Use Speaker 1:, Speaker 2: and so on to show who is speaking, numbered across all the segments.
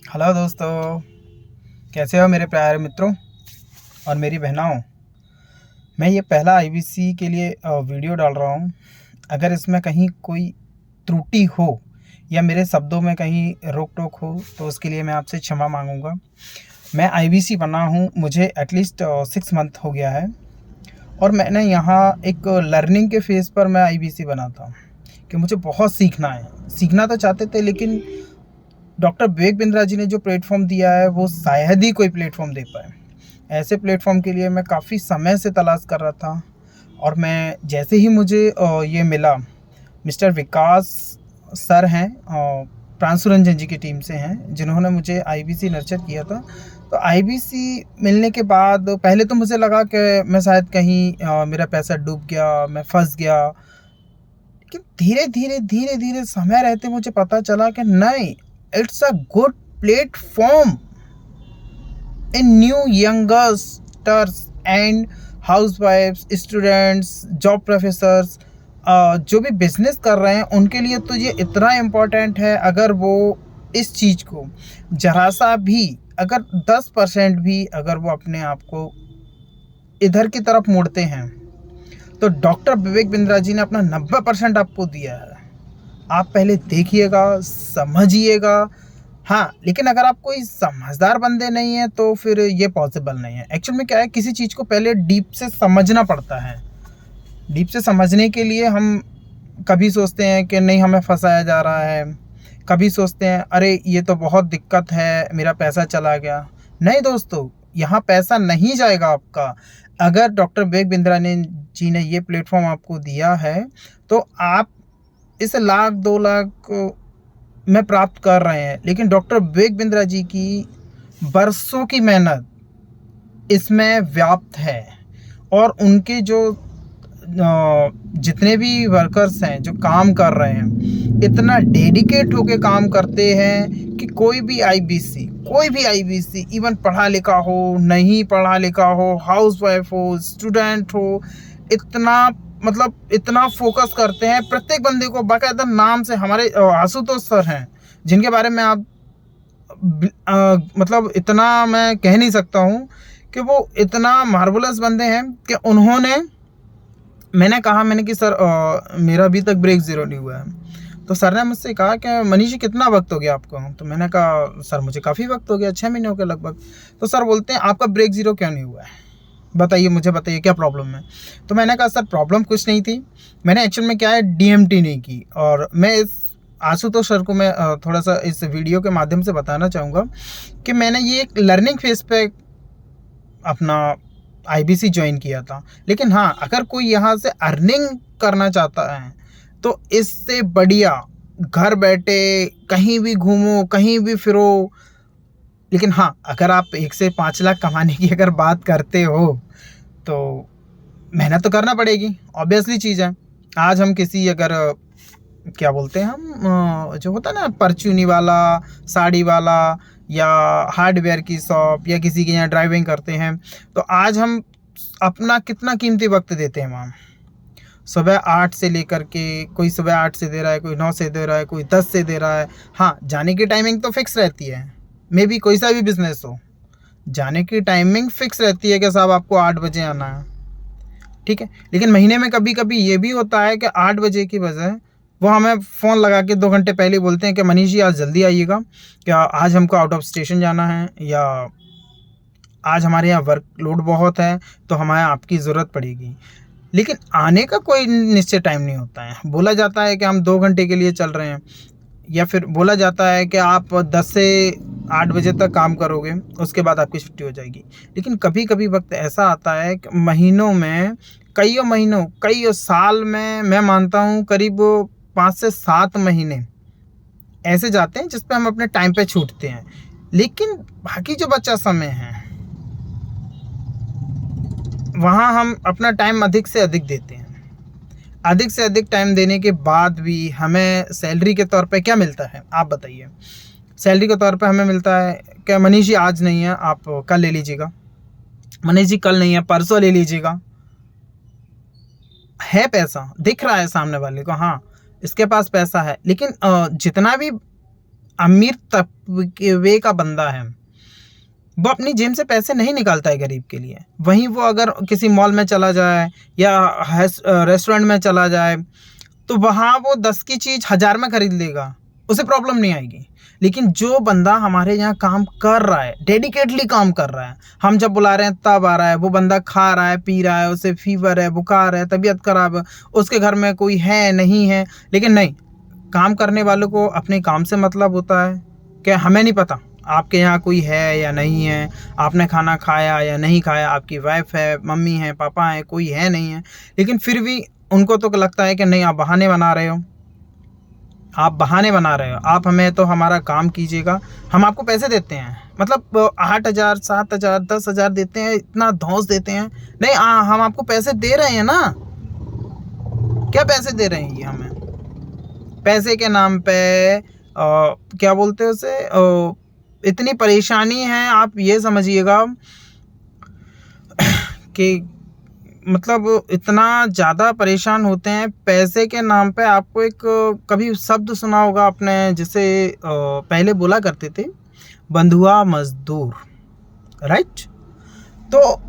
Speaker 1: Hello दोस्तों, कैसे हो मेरे प्यारे मित्रों और मेरी बहनाओं। मैं ये पहला आईबीसी के लिए वीडियो डाल रहा हूँ। अगर इसमें कहीं कोई त्रुटि हो या मेरे शब्दों में कहीं रोक टोक हो तो उसके लिए मैं आपसे क्षमा मांगूंगा। मैं आईबीसी बना हूँ, मुझे एटलीस्ट 6 मंथ हो गया है और मैंने यहाँ एक लर्निंग के फेज़ पर मैं आईबीसी बना था कि मुझे बहुत सीखना है। सीखना तो चाहते थे, लेकिन डॉक्टर विवेक बिंद्रा जी ने जो प्लेटफॉर्म दिया है वो शायद ही कोई प्लेटफॉर्म दे पाए। ऐसे प्लेटफॉर्म के लिए मैं काफ़ी समय से तलाश कर रहा था और मैं जैसे ही मुझे ये मिला, मिस्टर विकास सर हैं, प्रांशुरंजन जी की टीम से हैं, जिन्होंने मुझे आईबीसी नर्चर किया था। तो आईबीसी मिलने के बाद पहले तो मुझे लगा कि मैं शायद कहीं मेरा पैसा डूब गया, मैं फंस गया। लेकिन धीरे धीरे समय रहते मुझे पता चला कि नहीं, it's a good platform in new youngsters and हाउसवाइफ्स, स्टूडेंट्स, जॉब प्रोफेसर्स, जो भी बिजनेस कर रहे हैं उनके लिए तो ये इतना इम्पोर्टेंट है। अगर वो इस चीज़ को जरा सा भी, अगर 10% भी अगर वो अपने आप को इधर की तरफ मोड़ते हैं तो डॉक्टर विवेक बिंद्रा जी ने अपना 90% आपको दिया है। आप पहले देखिएगा, समझिएगा। हाँ, लेकिन अगर आप कोई समझदार बंदे नहीं हैं तो फिर ये पॉसिबल नहीं है। एक्चुअल में क्या है, किसी चीज़ को पहले डीप से समझना पड़ता है। डीप से समझने के लिए हम कभी सोचते हैं कि नहीं, हमें फंसाया जा रहा है। कभी सोचते हैं अरे ये तो बहुत दिक्कत है, मेरा पैसा चला गया। नहीं दोस्तों, यहाँ पैसा नहीं जाएगा आपका। अगर डॉक्टर विवेक बिंद्रा ने जी ने ये प्लेटफॉर्म आपको दिया है तो आप इस लाख 2 लाख में प्राप्त कर रहे हैं, लेकिन डॉक्टर विवेक बिंद्रा जी की बरसों की मेहनत इसमें व्याप्त है। और उनके जो जितने भी वर्कर्स हैं जो काम कर रहे हैं, इतना डेडिकेट होके काम करते हैं कि कोई भी आईबीसी इवन पढ़ा लिखा हो, नहीं पढ़ा लिखा हो, हाउसवाइफ हो, स्टूडेंट हो, इतना मतलब इतना फोकस करते हैं प्रत्येक बंदे को। बाकायदा नाम से हमारे आशुतोष सर हैं, जिनके बारे में आप मतलब इतना मैं कह नहीं सकता हूँ कि वो इतना मार्वलस बंदे हैं कि उन्होंने, मैंने कहा, मैंने कि सर मेरा अभी तक ब्रेक ज़ीरो नहीं हुआ है। तो सर ने मुझसे कहा कि मनीष जी कितना वक्त हो गया आपको। तो मैंने कहा सर मुझे काफ़ी वक्त हो गया, 6 महीने हो गए लगभग। तो सर बोलते हैं आपका ब्रेक ज़ीरो क्यों नहीं हुआ है, बताइए, मुझे बताइए क्या प्रॉब्लम है। तो मैंने कहा सर प्रॉब्लम कुछ नहीं थी, मैंने एक्चुअल में क्या है डीएमटी नहीं की। और मैं इस आशुतोष सर को मैं थोड़ा सा इस वीडियो के माध्यम से बताना चाहूँगा कि मैंने ये एक लर्निंग फेज़ पे अपना आईबीसी ज्वाइन किया था। लेकिन हाँ, अगर कोई यहाँ से अर्निंग करना चाहता है तो इससे बढ़िया घर बैठे कहीं भी घूमो, कहीं भी फिरो। लेकिन हाँ, अगर आप 1 से 5 लाख कमाने की अगर बात करते हो तो मेहनत तो करना पड़ेगी, ऑब्वियसली चीज़ है। आज हम किसी अगर क्या बोलते हैं हम, जो होता है ना परचूनी वाला, साड़ी वाला, या हार्डवेयर की शॉप, या किसी के यहाँ ड्राइविंग करते हैं, तो आज हम अपना कितना कीमती वक्त देते हैं वहाँ। सुबह 8 से लेकर के, कोई सुबह 8 से दे रहा है, कोई 9 से दे रहा है, कोई 10 से दे रहा है। हाँ, जाने की टाइमिंग तो फिक्स रहती है, मे बी कोई सा भी बिजनेस हो, जाने की टाइमिंग फिक्स रहती है कि साहब आपको 8 बजे आना है, ठीक है। लेकिन महीने में कभी कभी ये भी होता है कि 8 बजे की बजाय वो हमें फ़ोन लगा के 2 घंटे पहले बोलते हैं कि मनीष जी आज जल्दी आइएगा, क्या आज हमको आउट ऑफ स्टेशन जाना है, या आज हमारे यहाँ वर्कलोड बहुत है तो हमें आपकी ज़रूरत पड़ेगी। लेकिन आने का कोई निश्चित टाइम नहीं होता है। बोला जाता है कि हम 2 घंटे के लिए चल रहे हैं, या फिर बोला जाता है कि आप 10 से 8 बजे तक काम करोगे, उसके बाद आपकी छुट्टी हो जाएगी। लेकिन कभी कभी वक्त ऐसा आता है कि महीनों में, कई साल में, मैं मानता हूँ करीब 5 से 7 महीने ऐसे जाते हैं जिस पे हम अपने टाइम पे छूटते हैं। लेकिन बाकी जो बचा समय है वहाँ हम अपना टाइम अधिक से अधिक देते हैं। अधिक से अधिक टाइम देने के बाद भी हमें सैलरी के तौर पे क्या मिलता है, आप बताइए। सैलरी के तौर पे हमें मिलता है कि मनीष जी आज नहीं है, आप कल ले लीजिएगा। मनीष जी कल नहीं है, परसों ले लीजिएगा। है पैसा, दिख रहा है सामने वाले को, हाँ इसके पास पैसा है, लेकिन जितना भी अमीर तबके का बंदा है, वो अपनी जेब से पैसे नहीं निकालता है गरीब के लिए। वहीं वो अगर किसी मॉल में चला जाए या रेस्टोरेंट में चला जाए तो वहाँ वो 10 की चीज़ 1000 में खरीद लेगा, उसे प्रॉब्लम नहीं आएगी। लेकिन जो बंदा हमारे यहाँ काम कर रहा है, डेडिकेटली काम कर रहा है, हम जब बुला रहे हैं तब आ रहा है, वो बंदा खा रहा है, पी रहा है, उसे फीवर है, बुखार है, तबीयत खराब है, उसके घर में कोई है नहीं है, लेकिन नहीं, काम करने वालों को अपने काम से मतलब होता है। क्या हमें नहीं पता आपके यहाँ कोई है या नहीं है, आपने खाना खाया या नहीं खाया, आपकी वाइफ है, मम्मी है, पापा है, कोई है नहीं है, लेकिन फिर भी उनको तो लगता है कि नहीं, आप बहाने बना रहे हो, आप बहाने बना रहे हो, आप हमें तो हमारा काम कीजिएगा, हम आपको पैसे देते हैं, मतलब 8,000 7,000 10,000 देते हैं, इतना धौंस देते हैं। नहीं, हम आपको पैसे दे रहे हैं ना, क्या पैसे दे रहे हैं ये हमें? पैसे के नाम पे क्या बोलते हैं उसे, इतनी परेशानी है, आप ये समझिएगा कि मतलब इतना ज़्यादा परेशान होते हैं पैसे के नाम पे। आपको एक कभी शब्द सुना होगा आपने, जिसे पहले बोला करते थे, बंधुआ मजदूर, राइट? तो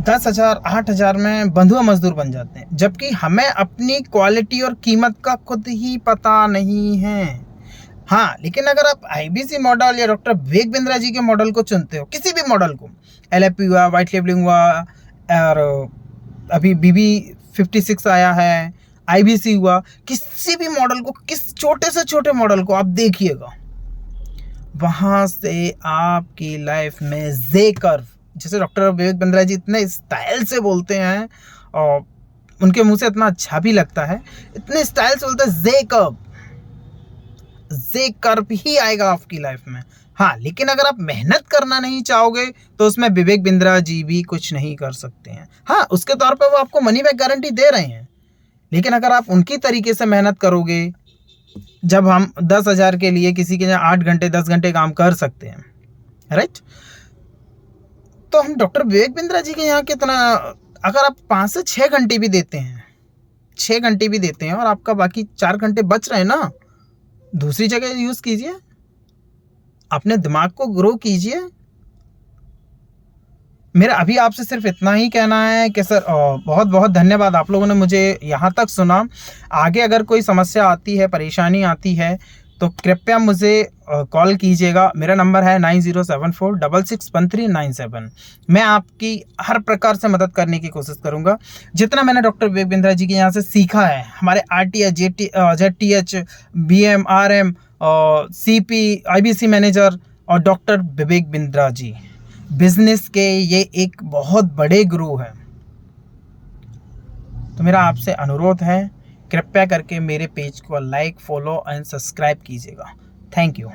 Speaker 1: 10,000 8,000 में बंधुआ मजदूर बन जाते हैं, जबकि हमें अपनी क्वालिटी और कीमत का खुद ही पता नहीं है। हाँ, लेकिन अगर आप आईबीसी मॉडल या डॉक्टर विवेक बिंद्रा जी के मॉडल को चुनते हो, किसी भी मॉडल को, एलएपी हुआ, व्हाइट लेबलिंग हुआ, और अभी BB56 आया है, आईबीसी हुआ, किसी भी मॉडल को, किस छोटे से छोटे मॉडल को आप देखिएगा, वहाँ से आपकी लाइफ में जे कर्व, जैसे डॉक्टर विवेक बिंद्रा जी इतने स्टाइल से बोलते हैं और उनके मुंह से इतना अच्छा भी लगता है, इतने स्टाइल से बोलते हैं, जे कर्व ही आएगा आपकी लाइफ में। हाँ, लेकिन अगर आप मेहनत करना नहीं चाहोगे तो उसमें विवेक बिंद्रा जी भी कुछ नहीं कर सकते हैं। हाँ, उसके तौर पे वो आपको मनी बैक गारंटी दे रहे हैं, लेकिन अगर आप उनकी तरीके से मेहनत करोगे, जब हम 10,000 के लिए किसी के यहाँ 8 घंटे 10 घंटे काम कर सकते हैं, राइट? तो हम डॉक्टर विवेक बिंद्रा जी के यहाँ कितना, अगर आप 5 से 6 घंटे भी देते हैं, 6 घंटे भी देते हैं और आपका बाकी 4 घंटे बच रहे हैं ना, दूसरी जगह यूज़ कीजिए, अपने दिमाग को ग्रो कीजिए। मेरा अभी आपसे सिर्फ इतना ही कहना है कि सर बहुत बहुत धन्यवाद, आप लोगों ने मुझे यहाँ तक सुना। आगे अगर कोई समस्या आती है, परेशानी आती है, तो कृपया मुझे कॉल कीजिएगा। मेरा नंबर है 9074661397। मैं आपकी हर प्रकार से मदद करने की कोशिश करूँगा। जितना मैंने डॉक्टर विवेक बिंद्रा जी के यहाँ से सीखा है, हमारे RTH ZTH BM RM CP IBC manager और डॉक्टर विवेक बिंद्रा जी बिजनेस के ये एक बहुत बड़े गुरु हैं। तो मेरा आपसे अनुरोध है, कृपया करके मेरे पेज को लाइक, फॉलो एंड सब्सक्राइब कीजिएगा। Thank you.